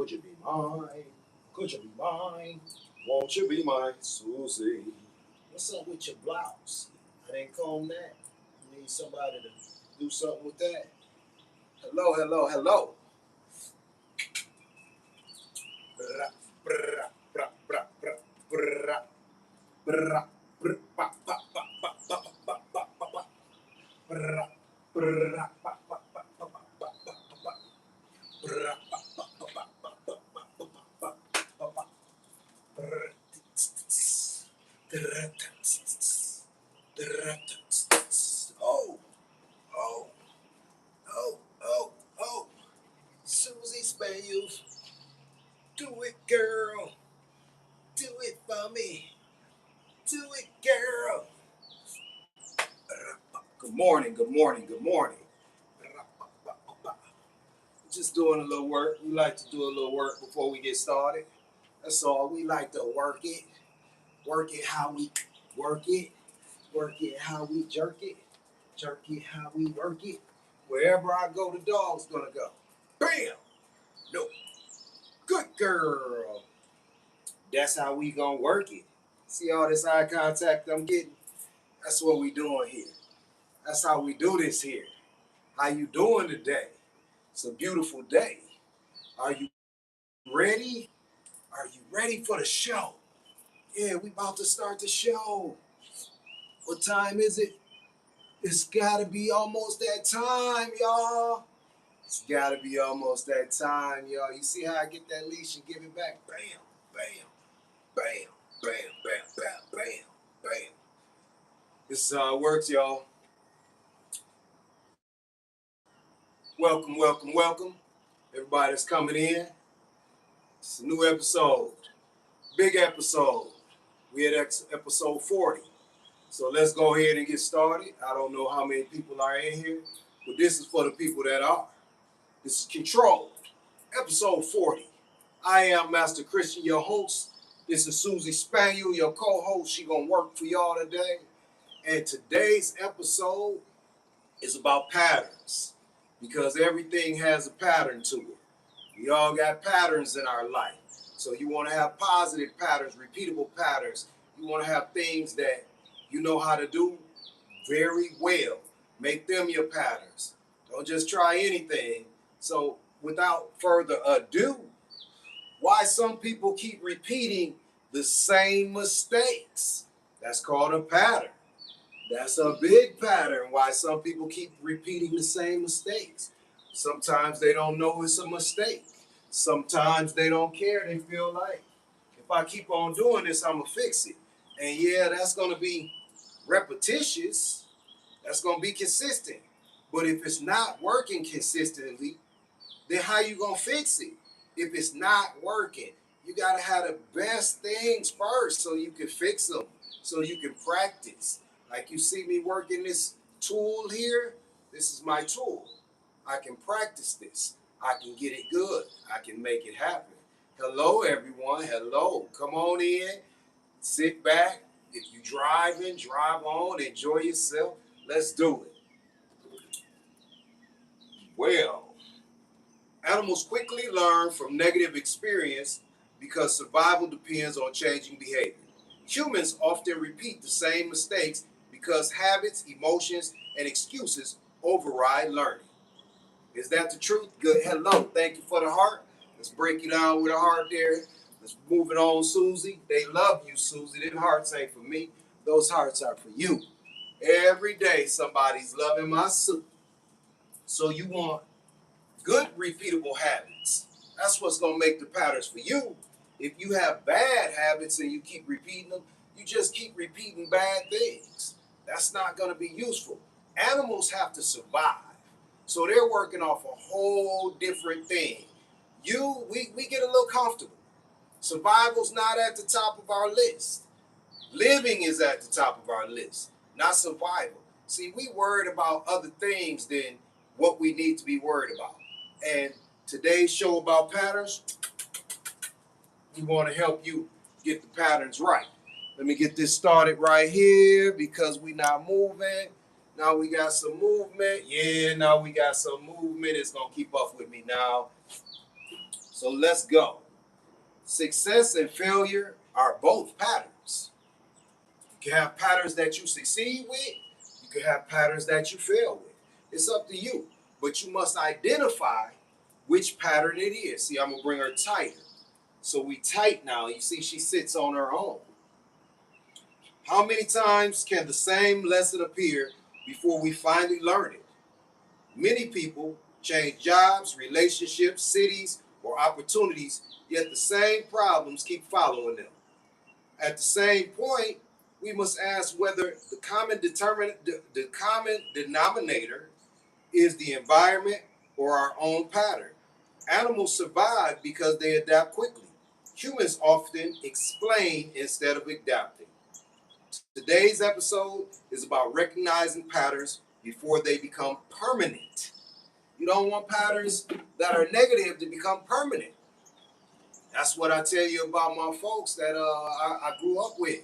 Could you be mine? Could you be mine? Won't you be my Susie? What's up with your blouse? I didn't comb that. You need somebody to do something with that. Hello, hello, hello. Brah, brah, brah, brah, brah, brah, brah, brah, ba, ba, ba, ba, ba, ba, ba, ba, ba. Brah, brah, ba, ba, ba, ba, ba, ba, ba, ba. Brah, ba, ba, ba, ba, ba, ba, ba, ba, ba, ba. Brah, drah, drah, oh, oh, oh, oh, oh. Susie Spaniel, do it, girl. Do it for me. Do it, girl. Good morning, good morning, good morning. Just doing a little work. We like to do a little work before we get started. That's all. We like to work it. Work it how we work it. Work it how we jerk it. Jerk it how we work it. Wherever I go, the dog's gonna go. Bam! No. Good girl. That's how we gonna work it. See all this eye contact I'm getting? That's what we doing here. That's how we do this here. How you doing today? It's a beautiful day. Are you ready? Are you ready for the show? Yeah, we about to start the show. What time is it? It's gotta be almost that time, y'all. It's gotta be almost that time, y'all. You see how I get that leash and give it back? Bam, bam, bam, bam, bam, bam, bam, bam. This is how it works, y'all. Welcome, welcome, welcome. Everybody that's coming in. It's a new episode. Big episode. We at episode 40. So let's go ahead and get started. I don't know how many people are in here, but this is for the people that are. This is Controlled, episode 40. I am Master Christian, your host. This is Susie Spaniel, your co-host. She gonna work for y'all today. And today's episode is about patterns, because everything has a pattern to it. We all got patterns in our life. So you want to have positive patterns, repeatable patterns. You want to have things that you know how to do very well. Make them your patterns. Don't just try anything. So without further ado, why some people keep repeating the same mistakes? That's called a pattern. That's a big pattern, why some people keep repeating the same mistakes. Sometimes they don't know it's a mistake. Sometimes they don't care. They feel like, if I keep on doing this, I'm going to fix it. And yeah, that's going to be repetitious. That's going to be consistent. But if it's not working consistently, then how you going to fix it? If it's not working, you got to have the best things first so you can fix them, so you can practice. Like you see me working this tool here, this is my tool. I can practice this. I can get it good. I can make it happen. Hello, everyone. Hello. Come on in. Sit back. If you're driving, drive on. Enjoy yourself. Let's do it. Well, animals quickly learn from negative experience because survival depends on changing behavior. Humans often repeat the same mistakes because habits, emotions, and excuses override learning. Is that the truth? Good. Hello. Thank you for the heart. Let's break you down with a heart there. Let's move it on, Susie. They love you, Susie. Them hearts ain't for me. Those hearts are for you. Every day somebody's loving my soup. So you want good, repeatable habits. That's what's going to make the patterns for you. If you have bad habits and you keep repeating them, you just keep repeating bad things. That's not going to be useful. Animals have to survive. So they're working off a whole different thing. We get a little comfortable. Survival's not at the top of our list. Living is at the top of our list, not survival. See, we worried about other things than what we need to be worried about. And today's show about patterns, we want to help you get the patterns right. Let me get this started right here because we not moving. Now we got some movement. Yeah, now we got some movement. It's going to keep up with me now. So let's go. Success and failure are both patterns. You can have patterns that you succeed with. You can have patterns that you fail with. It's up to you. But you must identify which pattern it is. See, I'm going to bring her tighter. So we tight now. You see, she sits on her own. How many times can the same lesson appear before we finally learn it? Many people change jobs, relationships, cities, or opportunities, yet the same problems keep following them. At the same point, we must ask whether the common denominator is the environment or our own pattern. Animals survive because they adapt quickly. Humans often explain instead of adapting. Today's episode is about recognizing patterns before they become permanent. You don't want patterns that are negative to become permanent. That's what I tell you about my folks that I grew up with.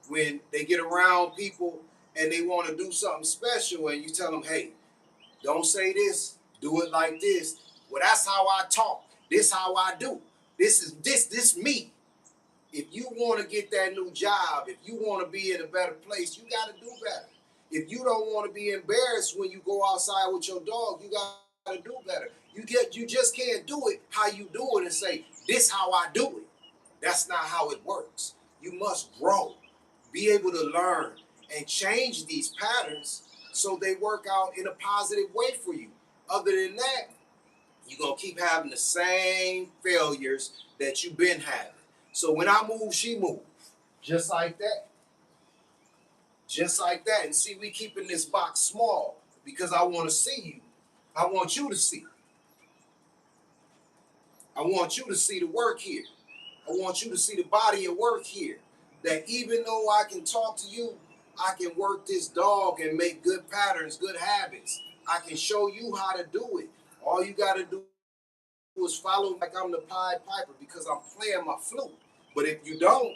When they get around people and they want to do something special, and you tell them, hey, don't say this, do it like this. Well, that's how I talk. This how I do. This me. If you want to get that new job, if you want to be in a better place, you got to do better. If you don't want to be embarrassed when you go outside with your dog, you got to do better. You just can't do it how you do it and say, this how I do it. That's not how it works. You must grow, be able to learn, and change these patterns so they work out in a positive way for you. Other than that, you're going to keep having the same failures that you've been having. So when I move, she moves. Just like that. Just like that. And see, we keeping this box small because I want to see you. I want you to see. I want you to see the work here. I want you to see the body of work here. That even though I can talk to you, I can work this dog and make good patterns, good habits. I can show you how to do it. All you got to do is follow like I'm the Pied Piper because I'm playing my flute. But if you don't,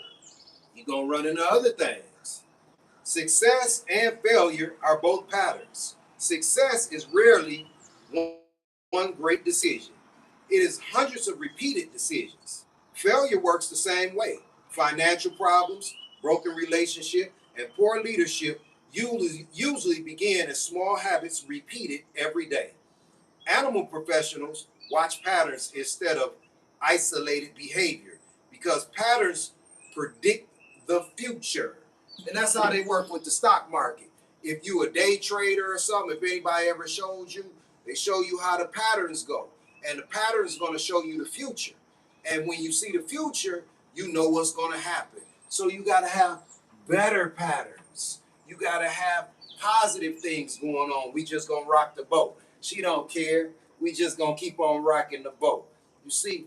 you're going to run into other things. Success and failure are both patterns. Success is rarely one great decision. It is hundreds of repeated decisions. Failure works the same way. Financial problems, broken relationship, and poor leadership usually begin as small habits repeated every day. Animal professionals watch patterns instead of isolated behavior because patterns predict the future. And that's how they work with the stock market. If you a day trader or something, if anybody ever showed you, they show you how the patterns go. And the pattern is going to show you the future. And when you see the future, you know what's going to happen. So you got to have better patterns. You got to have positive things going on. We just going to rock the boat. She don't care. We just going to keep on rocking the boat. You see,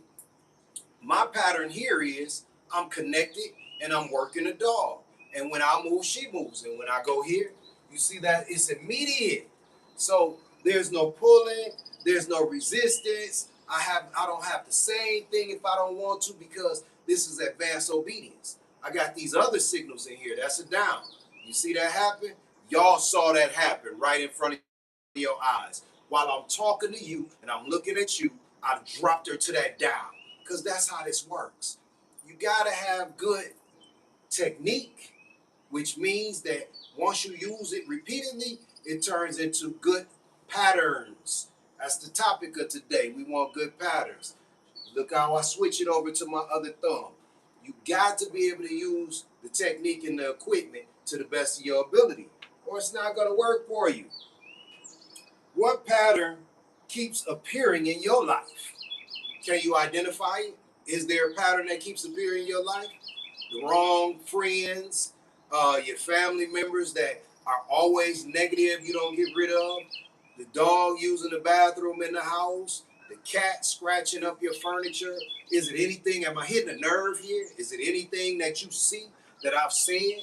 my pattern here is I'm connected and I'm working a dog. And when I move, she moves. And when I go here, you see that it's immediate. So there's no pulling, there's no resistance. I don't have to say anything if I don't want to because this is advanced obedience. I got these other signals in here. That's a down. You see that happen? Y'all saw that happen right in front of your eyes. While I'm talking to you and I'm looking at you, I dropped her to that down because that's how this works. You got to have good technique, which means that once you use it repeatedly, it turns into good patterns. That's the topic of today. We want good patterns. Look how I switch it over to my other thumb. You got to be able to use the technique and the equipment to the best of your ability, or it's not going to work for you. What pattern keeps appearing in your life? Can you identify it? Is there a pattern that keeps appearing in your life? The wrong friends, your family members that are always negative you don't get rid of, the dog using the bathroom in the house, the cat scratching up your furniture. Is it anything? Am I hitting a nerve here? Is it anything that you see that I've said?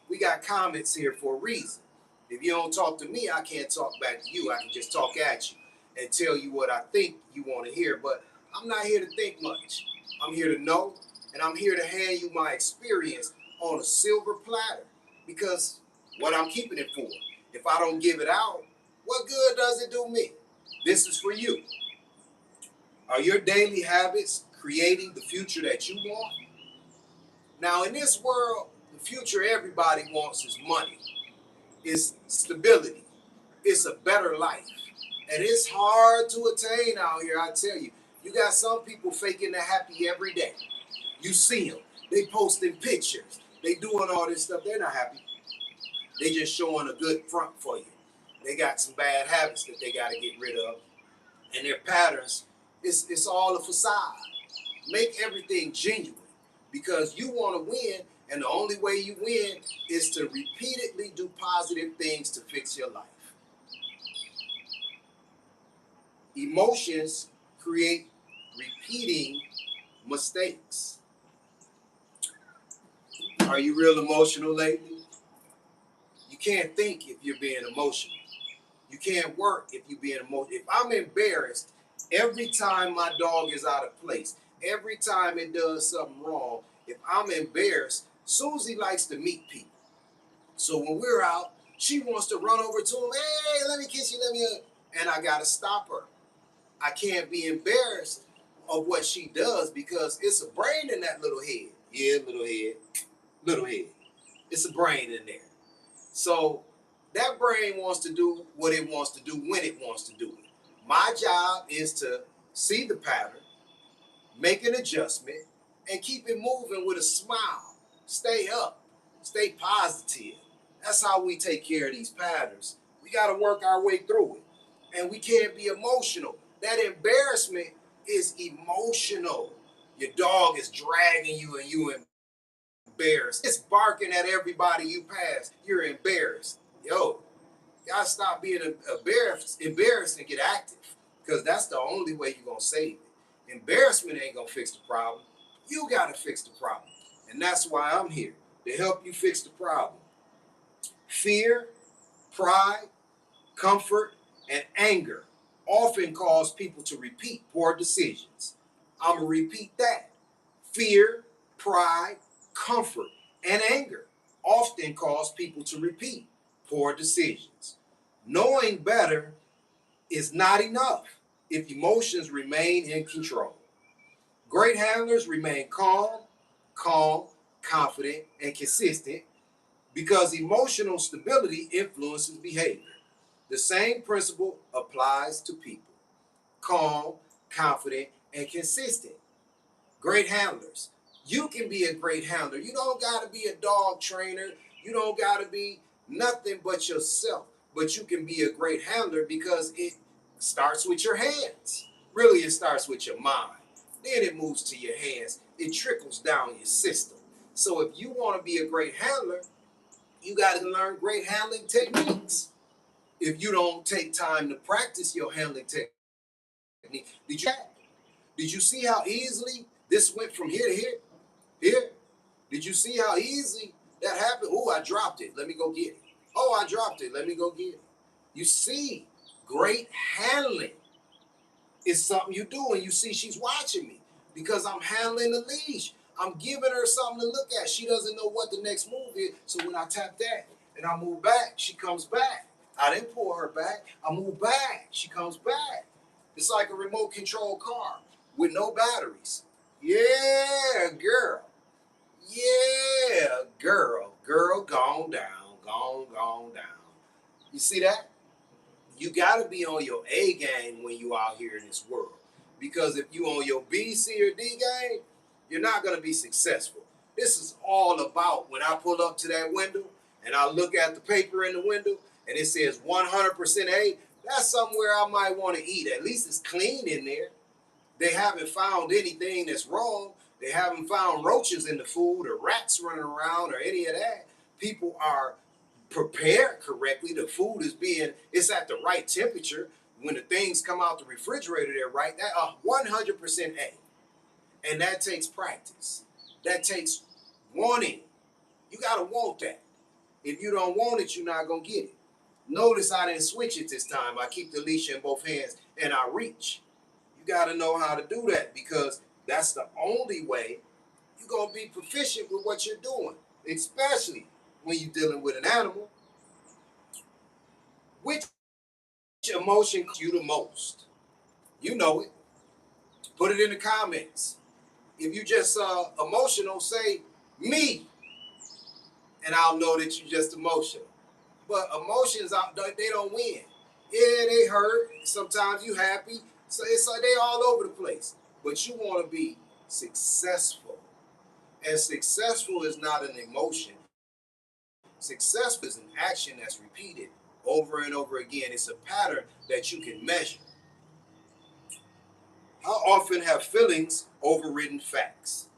We got comments here for a reason. If you don't talk to me, I can't talk back to you. I can just talk at you and tell you what I think you want to hear. But I'm not here to think much. I'm here to know, and I'm here to hand you my experience on a silver platter because what I'm keeping it for. If I don't give it out, what good does it do me? This is for you. Are your daily habits creating the future that you want? Now, in this world, the future everybody wants is money, is stability, it's a better life. And it's hard to attain out here, I tell you. You got some people faking they're happy every day. You see them. They posting pictures. They doing all this stuff. They're not happy. They just showing a good front for you. They got some bad habits that they got to get rid of. And their patterns, it's all a facade. Make everything genuine because you want to win, and the only way you win is to repeatedly do positive things to fix your life. Emotions create repeating mistakes. Are you real emotional lately? You can't think if you're being emotional. You can't work if you're being emotional. If I'm embarrassed every time my dog is out of place, every time it does something wrong, if I'm embarrassed, Susie likes to meet people. So when we're out, she wants to run over to him. Hey, let me kiss you, let me hug. And I got to stop her. I can't be embarrassed of what she does because it's a brain in that little head. Yeah, little head. Little head. It's a brain in there. So that brain wants to do what it wants to do when it wants to do it. My job is to see the pattern, make an adjustment, and keep it moving with a smile. Stay up. Stay positive. That's how we take care of these patterns. We got to work our way through it. And we can't be emotional. That embarrassment is emotional. Your dog is dragging you and you embarrassed. It's barking at everybody you pass. You're embarrassed. Yo, y'all stop being embarrassed and get active because that's the only way you're going to save it. Embarrassment ain't going to fix the problem. You got to fix the problem. And that's why I'm here, to help you fix the problem. Fear, pride, comfort, and anger often cause people to repeat poor decisions. I'm going to repeat that. Fear, pride, comfort, and anger often cause people to repeat poor decisions. Knowing better is not enough if emotions remain in control. Great handlers remain calm, confident, and consistent because emotional stability influences behavior. The same principle applies to people. Calm, confident, and consistent. Great handlers. You can be a great handler. You don't got to be a dog trainer. You don't got to be nothing but yourself. But you can be a great handler because it starts with your hands. Really, it starts with your mind. Then it moves to your hands. It trickles down your system. So if you want to be a great handler, you got to learn great handling techniques. If you don't take time to practice your handling technique, did you see how easily this went from here to here? Here. Did you see how easy that happened? Oh, I dropped it. Let me go get it. Oh, I dropped it. Let me go get it. You see, great handling is something you do, and you see she's watching me because I'm handling the leash. I'm giving her something to look at. She doesn't know what the next move is. So when I tap that and I move back, she comes back. I didn't pull her back. I move back. She comes back. It's like a remote control car with no batteries. Yeah, girl. Yeah, girl. Girl, gone down. Gone down. You see that? You got to be on your A game when you out here in this world. Because if you on your B, C, or D game, you're not going to be successful. This is all about when I pull up to that window and I look at the paper in the window and it says 100% A, that's somewhere I might want to eat. At least it's clean in there. They haven't found anything that's wrong. They haven't found roaches in the food or rats running around or any of that. People are prepared correctly. The food it's at the right temperature. When the things come out the refrigerator, they're right. That 100% A. And that takes practice. That takes wanting. You got to want that. If you don't want it, you're not going to get it. Notice I didn't switch it this time. I keep the leash in both hands and I reach. You got to know how to do that because that's the only way you're going to be proficient with what you're doing, especially when you're dealing with an animal. Which emotion you the most? You know it. Put it in the comments. If you just emotional, say me, and I'll know that you're just emotional. But emotions, they don't win. Yeah, they hurt. Sometimes you happy. So it's like they all over the place. But you want to be successful. And successful is not an emotion. Successful is an action that's repeated over and over again. It's a pattern that you can measure. How often have feelings overridden facts?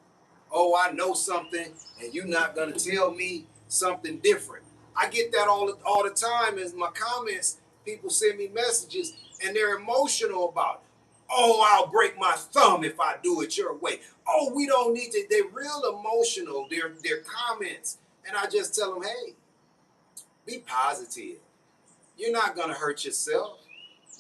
Oh, I know something, and you're not gonna tell me something different. I get that all the time in my comments. People send me messages, and they're emotional about it. Oh, I'll break my thumb if I do it your way. Oh, we don't need to. They're real emotional. They're comments, and I just tell them, hey, be positive. You're not gonna hurt yourself.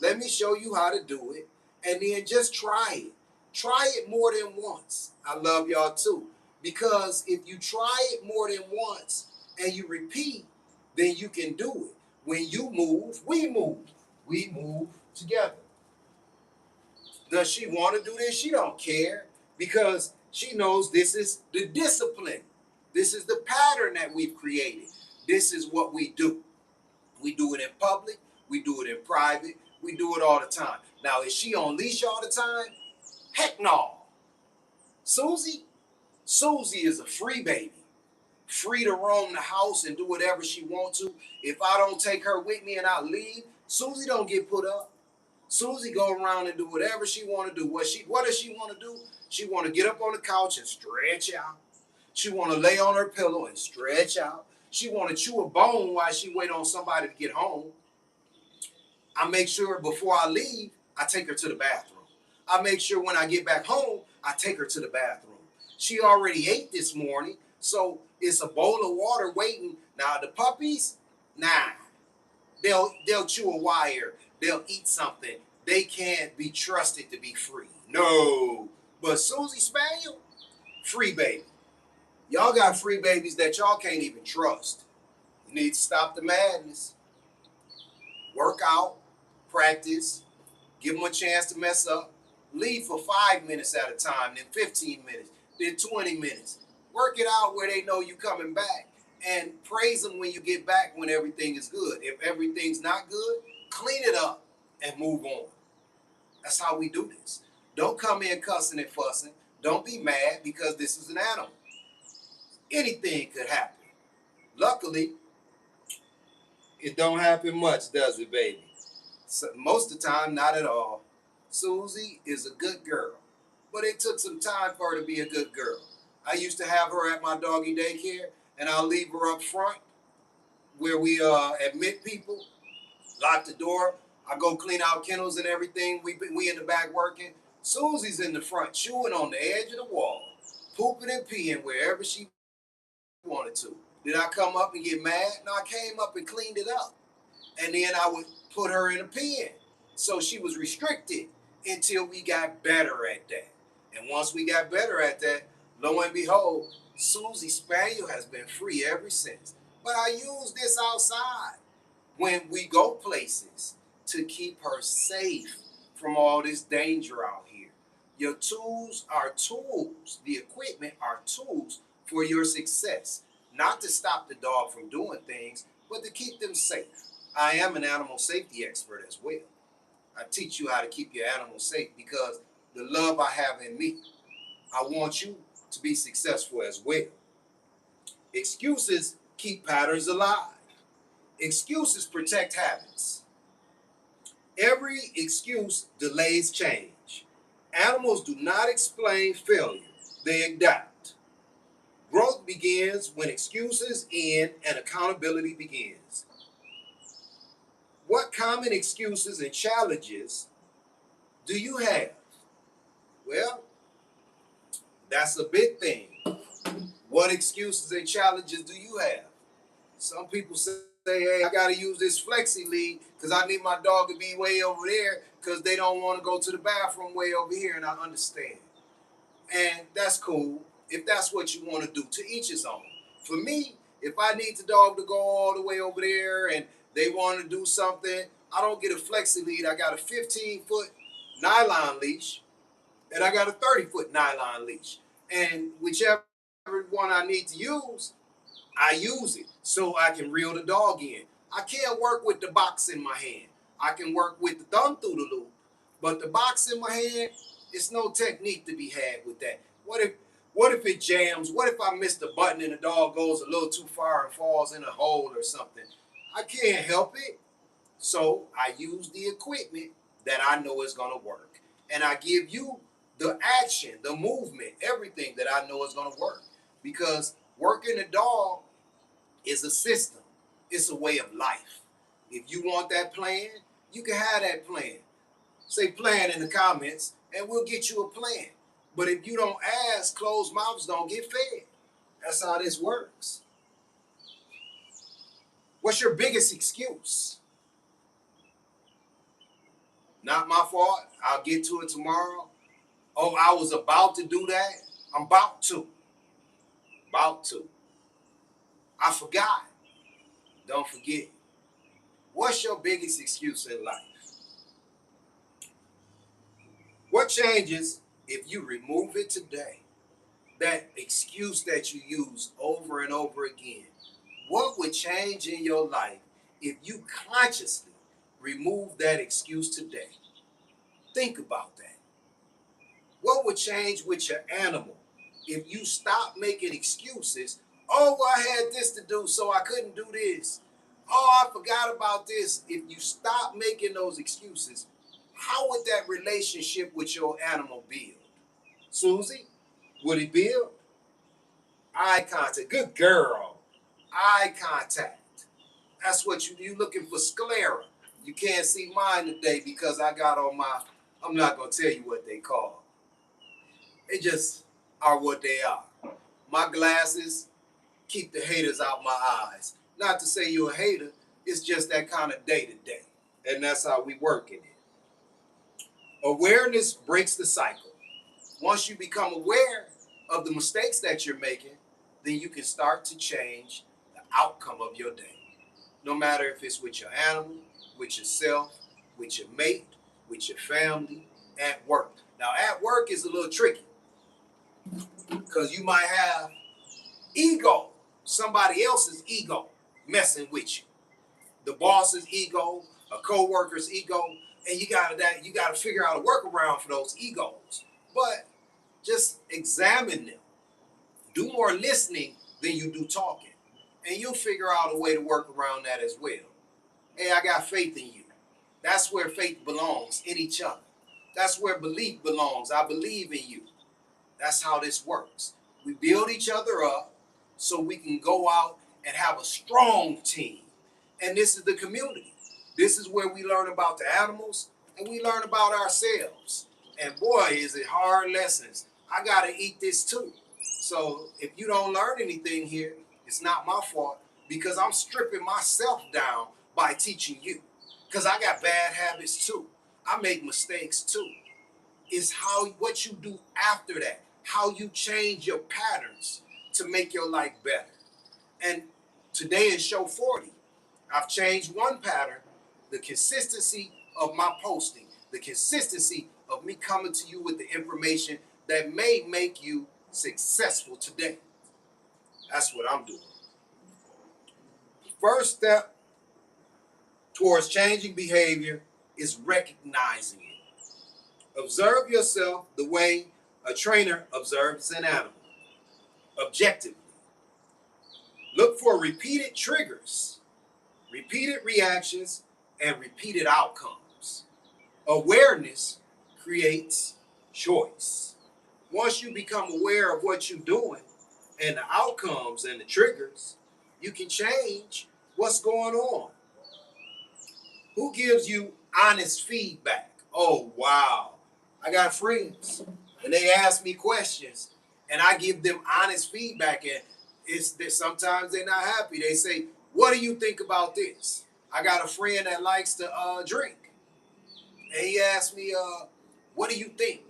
Let me show you how to do it, and then just try it. Try it more than once. I love y'all too. Because if you try it more than once and you repeat, then you can do it. When you move, we move. We move together. Does she want to do this? She don't care because she knows this is the discipline. This is the pattern that we've created. This is what we do. We do it in public. We do it in private. We do it all the time. Now, is she on leash all the time? Heck no. Susie is a free baby. Free to roam the house and do whatever she wants to. If I don't take her with me and I leave, Susie don't get put up. Susie go around and do whatever she want to do. What does she want to do? She want to get up on the couch and stretch out. She want to lay on her pillow and stretch out. She want to chew a bone while she wait on somebody to get home. I make sure before I leave, I take her to the bathroom. I make sure when I get back home, I take her to the bathroom. She already ate this morning, so it's a bowl of water waiting. Now the puppies, nah, they'll chew a wire, they'll eat something. They can't be trusted to be free. No, but Susie Spaniel, free baby. Y'all got free babies that y'all can't even trust. You need to stop the madness. Work out, practice, give them a chance to mess up. Leave for 5 minutes at a time, then 15 minutes, then 20 minutes. Work it out where they know you coming back. And praise them when you get back when everything is good. If everything's not good, clean it up and move on. That's how we do this. Don't come in cussing and fussing. Don't be mad because this is an animal. Anything could happen. Luckily, it don't happen much, does it, baby? So, most of the time, not at all. Susie is a good girl, but it took some time for her to be a good girl. I used to have her at my doggy daycare, and I'll leave her up front where we admit people, lock the door. I go clean out kennels and everything. We in the back working. Susie's in the front chewing on the edge of the wall, pooping and peeing wherever she wanted to. Did I come up and get mad? No, I came up and cleaned it up. And then I would put her in a pen. So she was restricted until we got better at that. And once we got better at that, lo and behold, Susie Spaniel has been free ever since. But I use this outside when we go places to keep her safe from all this danger out here. Your tools are tools. The equipment are tools for your success. Not to stop the dog from doing things, but to keep them safe. I am an animal safety expert as well. I teach you how to keep your animals safe because the love I have in me, I want you to be successful as well. Excuses keep patterns alive. Excuses protect habits. Every excuse delays change. Animals do not explain failure, they adapt. Growth begins when excuses end and accountability begins. What common excuses and challenges do you have? Well, that's a big thing. What excuses and challenges do you have? Some people say, hey, I got to use this flexi lead because I need my dog to be way over there because they don't want to go to the bathroom way over here, and I understand. And that's cool if that's what you want to do. To each his own. For me, if I need the dog to go all the way over there and they want to do something, I don't get a flexi lead. I got a 15-foot nylon leash, and I got a 30-foot nylon leash. And whichever one I need to use, I use it so I can reel the dog in. I can't work with the box in my hand. I can work with the thumb through the loop, but the box in my hand, it's no technique to be had with that. What if it jams? What if I miss the button and the dog goes a little too far and falls in a hole or something? I can't help it. So I use the equipment that I know is going to work. And I give you the action, the movement, everything that I know is going to work. Because working a dog is a system. It's a way of life. If you want that plan, you can have that plan. Say plan in the comments and we'll get you a plan. But if you don't ask, closed mouths don't get fed. That's how this works. What's your biggest excuse? Not my fault. I'll get to it tomorrow. Oh, I was about to do that. I'm about to. About to. I forgot. Don't forget. What's your biggest excuse in life? What changes if you remove it today? That excuse that you use over and over again. What would change in your life if you consciously remove that excuse today? Think about that. What would change with your animal if you stop making excuses? Oh, I had this to do, so I couldn't do this. Oh, I forgot about this. If you stop making those excuses, how would that relationship with your animal build? Susie, would it build? Eye contact. Good girl. Eye contact. That's what you looking for sclera. You can't see mine today because I got on my, I'm not going to tell you what they call. They just are what they are. My glasses keep the haters out my eyes. Not to say you're a hater, it's just that kind of day to day. And that's how we work in it. Awareness breaks the cycle. Once you become aware of the mistakes that you're making, then you can start to change the outcome of your day. No matter if it's with your animal, with yourself, with your mate, with your family, at work. Now, at work is a little tricky because you might have ego, somebody else's ego messing with you. The boss's ego, a co-worker's ego, and you gotta figure out a workaround for those egos. But just examine them. Do more listening than you do talking. And you'll figure out a way to work around that as well. Hey, I got faith in you. That's where faith belongs, in each other. That's where belief belongs. I believe in you. That's how this works. We build each other up so we can go out and have a strong team. And this is the community. This is where we learn about the animals and we learn about ourselves. And boy, is it hard lessons. I got to eat this too. So if you don't learn anything here, it's not my fault because I'm stripping myself down by teaching you. Because I got bad habits too. I make mistakes too. It's what you do after that, how you change your patterns to make your life better. And today is show 40. I've changed one pattern, the consistency of my posting, the consistency of me coming to you with the information that may make you successful today. That's what I'm doing. First step towards changing behavior is recognizing it. Observe yourself the way a trainer observes an animal, objectively. Look for repeated triggers, repeated reactions, and repeated outcomes. Awareness creates choice. Once you become aware of what you're doing and the outcomes and the triggers, you can change what's going on. Who gives you honest feedback? Oh, wow. I got friends and they ask me questions and I give them honest feedback, and sometimes they're not happy. They say, what do you think about this? I got a friend that likes to drink, and he asked me, what do you think?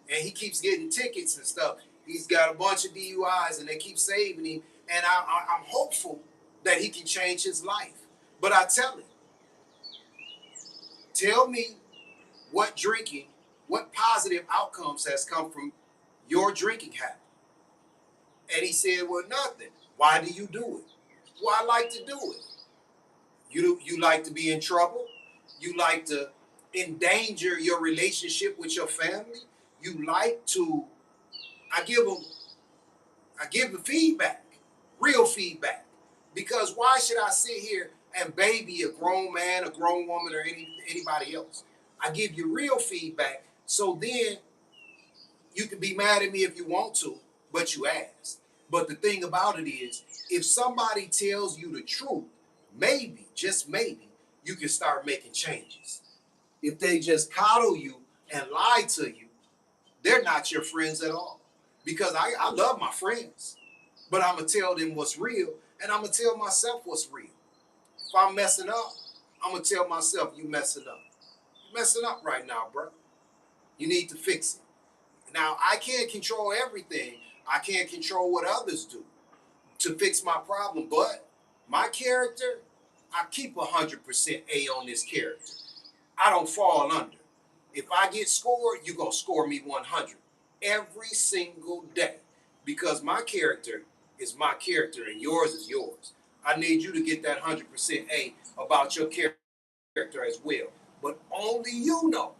And he keeps getting tickets and stuff. He's got a bunch of DUIs and they keep saving him, and I'm hopeful that he can change his life. But I tell him, tell me what drinking What positive outcomes has come from your drinking habit? And he said, well, nothing. Why do you do it? Well, I like to do it. You like to be in trouble. You like to endanger your relationship with your family. You like to, I give the feedback, real feedback. Because why should I sit here and baby a grown man, a grown woman, or anybody else? I give you real feedback, so then you can be mad at me if you want to, but you asked. But the thing about it is, if somebody tells you the truth, maybe, just maybe, you can start making changes. If they just coddle you and lie to you, they're not your friends at all. Because I love my friends, but I'm going to tell them what's real, and I'm going to tell myself what's real. If I'm messing up, I'm going to tell myself, you messing up. You're messing up right now, bro. You need to fix it. Now, I can't control everything. I can't control what others do to fix my problem, but my character, I keep 100% A on this character. I don't fall under. If I get scored, you're going to score me 100 every single day, because my character is my character and yours is yours. I need you to get that 100% A about your character as well. But only you know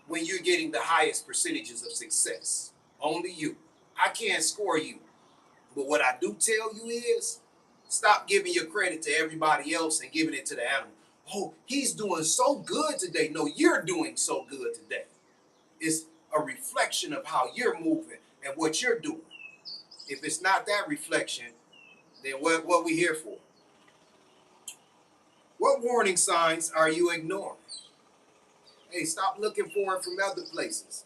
when you're getting the highest percentages of success. Only you. I can't score you. But what I do tell you is, stop giving your credit to everybody else and giving it to the animal. Oh, he's doing so good today. No, you're doing so good today. It's a reflection of how you're moving and what you're doing. If it's not that reflection, then what we here for? What warning signs are you ignoring? Hey, stop looking for it from other places.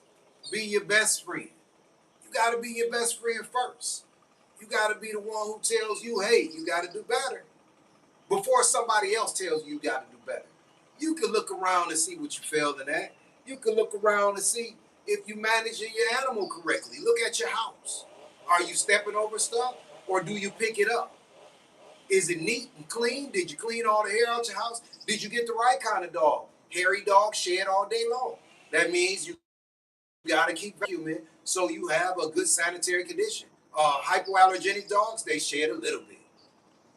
Be your best friend. You got to be your best friend first. You got to be the one who tells you, hey, you got to do better, before somebody else tells you got to do better. You can look around and see what you failed at. You can look around and see if you're managing your animal correctly. Look at your house. Are you stepping over stuff, or do you pick it up? Is it neat and clean? Did you clean all the hair out your house? Did you get the right kind of dog? Hairy dog shed all day long. That means you got to keep vacuuming so you have a good sanitary condition. Hypoallergenic dogs, they shed a little bit.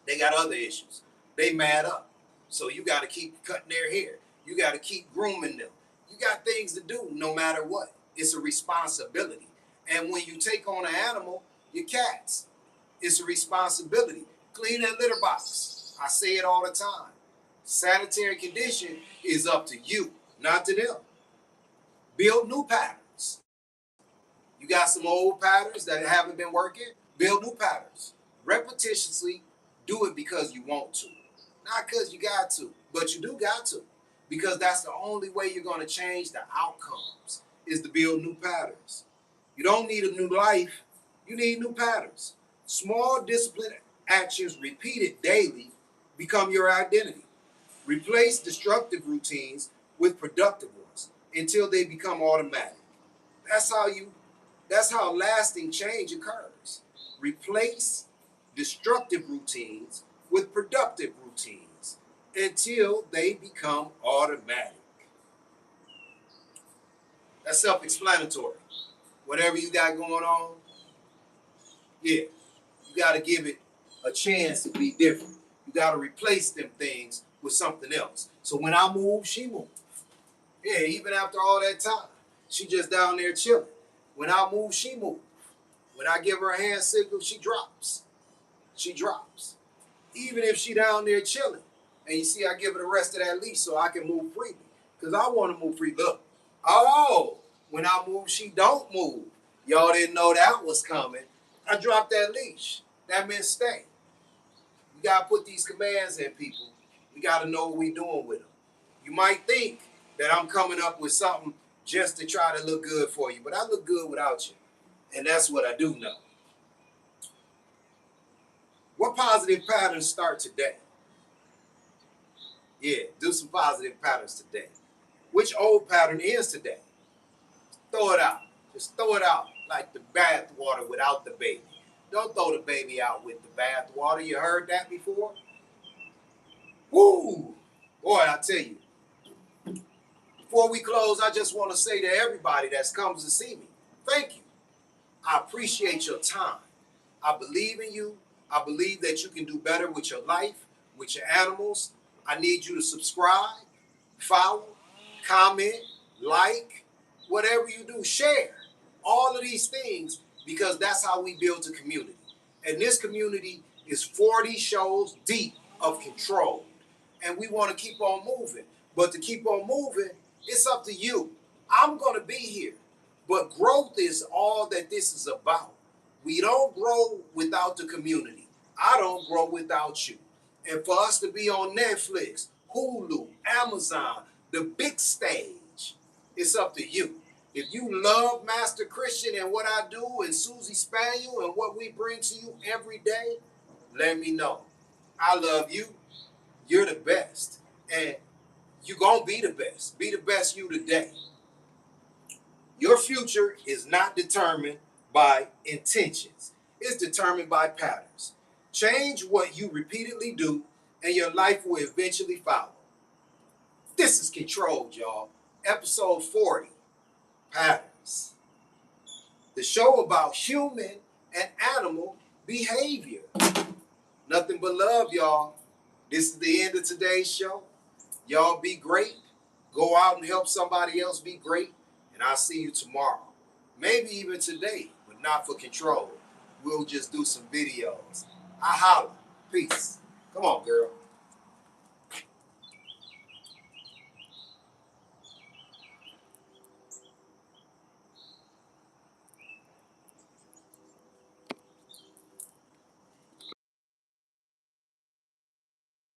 They got other issues. They mad up. So you got to keep cutting their hair. You got to keep grooming them. You got things to do no matter what. It's a responsibility. And when you take on an animal, your cats, it's a responsibility. Clean that litter box. I say it all the time. Sanitary condition is up to you, not to them. Build new patterns. You got some old patterns that haven't been working, build new patterns. Repetitiously do it because you want to. Not because you got to, but you do got to. Because that's the only way you're going to change the outcomes, is to build new patterns. You don't need a new life, you need new patterns. Small disciplined actions repeated daily become your identity. Replace destructive routines with productive ones until they become automatic. That's how lasting change occurs. Replace destructive routines with productive routines until they become automatic. That's self-explanatory. Whatever you got going on, yeah, you got to give it a chance to be different. You got to replace them things with something else. So when I move, she moves. Yeah, even after all that time, she just down there chilling. When I move, she moves. When I give her a hand signal, she drops. She drops. Even if she down there chilling. And you see, I give her the rest of that leash so I can move freely. Because I want to move free. Look. Oh, when I move, she don't move. Y'all didn't know that was coming. I dropped that leash. That meant stay. We got to put these commands in, people. We got to know what we're doing with them. You might think that I'm coming up with something just to try to look good for you, but I look good without you. And that's what I do know. What positive patterns start today? Yeah, do some positive patterns today. Which old pattern is today? Throw it out. Just throw it out like the bath water without the baby. Don't throw the baby out with the bath water. You heard that before? Woo! Boy, I tell you. Before we close, I just want to say to everybody that comes to see me, thank you. I appreciate your time. I believe in you. I believe that you can do better with your life, with your animals. I need you to subscribe, follow, comment, like, whatever you do, share. All of these things, because that's how we build a community. And this community is 40 shows deep of control. And we want to keep on moving. But to keep on moving, it's up to you. I'm going to be here. But growth is all that this is about. We don't grow without the community. I don't grow without you. And for us to be on Netflix, Hulu, Amazon, the big stage, it's up to you. If you love Master Christian and what I do and Susie Spaniel and what we bring to you every day, let me know. I love you. You're the best. And you're going to be the best. Be the best you today. Your future is not determined by intentions. It's determined by patterns. Change what you repeatedly do, and your life will eventually follow. This is Controlled, y'all. Episode 40, Patterns. The show about human and animal behavior. Nothing but love, y'all. This is the end of today's show. Y'all be great. Go out and help somebody else be great. And I'll see you tomorrow. Maybe even today, but not for Control. We'll just do some videos. I holla. Peace. Come on, girl.